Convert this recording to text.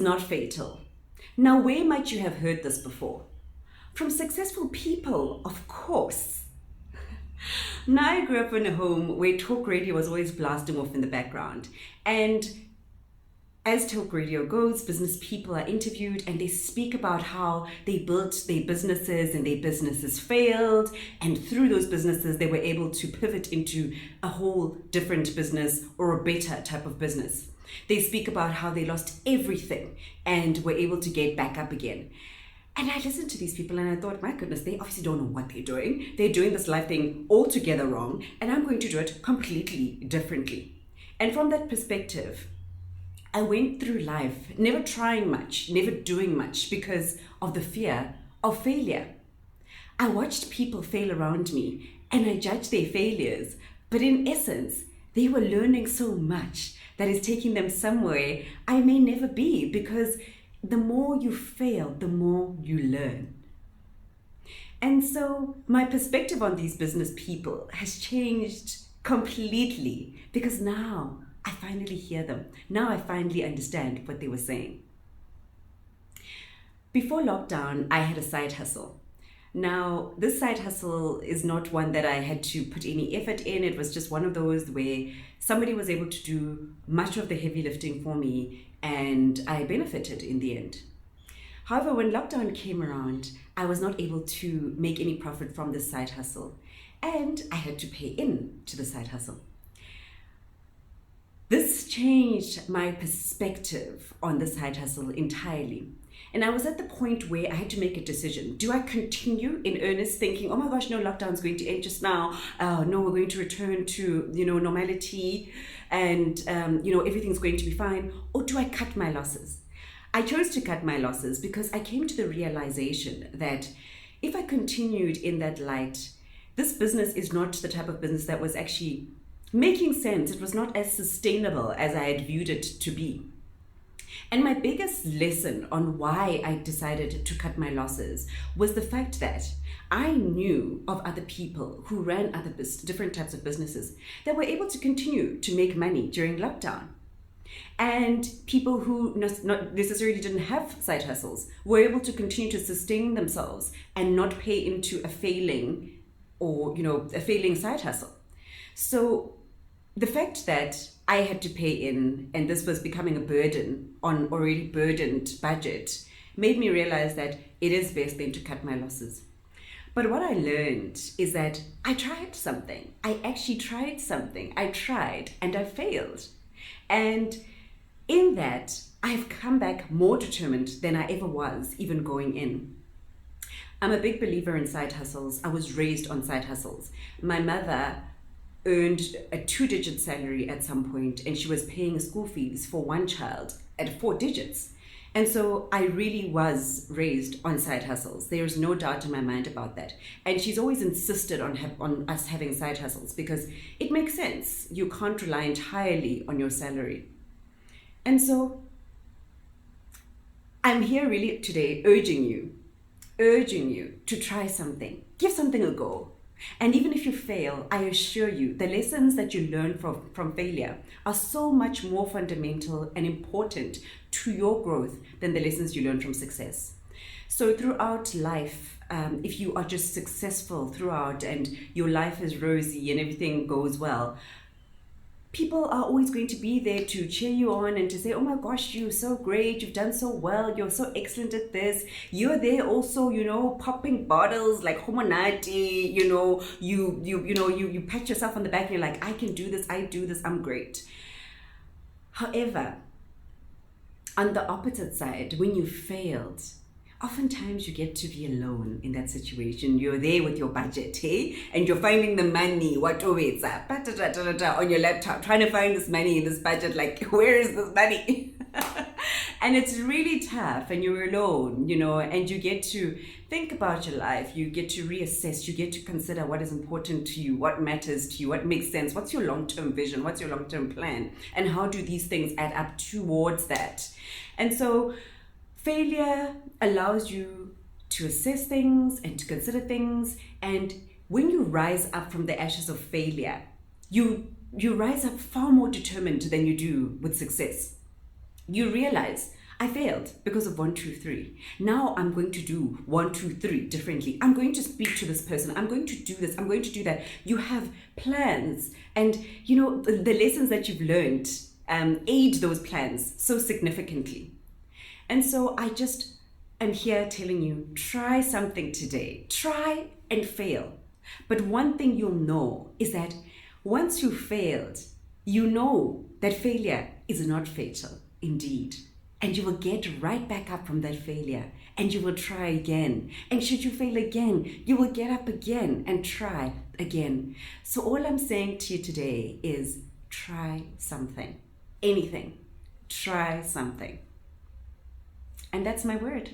not fatal. Now, where might you have heard this before? From successful people, of course. Now, I grew up in a home where talk radio was always blasting off in the background. And as talk radio goes, business people are interviewed and they speak about how they built their businesses and their businesses failed. And through those businesses, they were able to pivot into a whole different business or a better type of business. They speak about how they lost everything and were able to get back up again. And I listened to these people and I thought, my goodness, they obviously don't know what they're doing. They're doing this life thing altogether wrong, and I'm going to do it completely differently. And from that perspective, I went through life never trying much, never doing much because of the fear of failure. I watched people fail around me and I judged their failures, but in essence, they were learning so much that is taking them somewhere I may never be, because the more you fail, the more you learn. And so my perspective on these business people has changed completely, because now I finally hear them. Now I finally understand what they were saying. Before lockdown, I had a side hustle. Now, this side hustle is not one that I had to put any effort in. It was just one of those where somebody was able to do much of the heavy lifting for me, and I benefited in the end. However, when lockdown came around, I was not able to make any profit from this side hustle, and I had to pay in to the side hustle. This changed my perspective on the side hustle entirely. And I was at the point where I had to make a decision. Do I continue in earnest thinking, oh my gosh, no, lockdown's going to end just now. No, we're going to return to, normality and, everything's going to be fine. Or do I cut my losses? I chose to cut my losses because I came to the realization that if I continued in that light, this business is not the type of business that was actually making sense. It was not as sustainable as I had viewed it to be. And my biggest lesson on why I decided to cut my losses was the fact that I knew of other people who ran other different types of businesses that were able to continue to make money during lockdown. And people who not necessarily didn't have side hustles were able to continue to sustain themselves and not pay into a failing side hustle. So the fact that I had to pay in, and this was becoming a burden on already burdened budget, made me realize that it is best then to cut my losses. But what I learned is that I tried something. I actually tried something. I tried and I failed. And in that, I've come back more determined than I ever was, even going in. I'm a big believer in side hustles. I was raised on side hustles. My mother earned a 2-digit salary at some point, and she was paying school fees for one child at 4 digits. And so I really was raised on side hustles. There's no doubt in my mind about that. And she's always insisted on us having side hustles because it makes sense. You can't rely entirely on your salary. And so I'm here really today urging you to try something. Give something a go. And even if you fail, I assure you, the lessons that you learn from failure are so much more fundamental and important to your growth than the lessons you learn from success. So throughout life, if you are just successful throughout and your life is rosy and everything goes well, people are always going to be there to cheer you on and to say, oh my gosh, you're so great, you've done so well, you're so excellent at this. You're there also, popping bottles like homonati, you pat yourself on the back and you're like, I can do this, I do this, I'm great. However, on the opposite side, when you failed, oftentimes you get to be alone in that situation. You're there with your budget, hey? And you're finding the money, on your laptop, trying to find this money in this budget, like, where is this money? And it's really tough, and you're alone, and you get to think about your life, you get to reassess, you get to consider what is important to you, what matters to you, what makes sense, what's your long-term vision, what's your long-term plan, and how do these things add up towards that? And so failure allows you to assess things and to consider things. And when you rise up from the ashes of failure, you rise up far more determined than you do with success. You realize, I failed because of 1, 2, 3. Now I'm going to do 1, 2, 3 differently. I'm going to speak to this person. I'm going to do this. I'm going to do that. You have plans, and the lessons that you've learned aid those plans so significantly. And so I just am here telling you, try something today. Try and fail. But one thing you'll know is that once you failed, you know that failure is not fatal, indeed. And you will get right back up from that failure, and you will try again. And should you fail again, you will get up again and try again. So all I'm saying to you today is try something. Anything. Try something. And that's my word.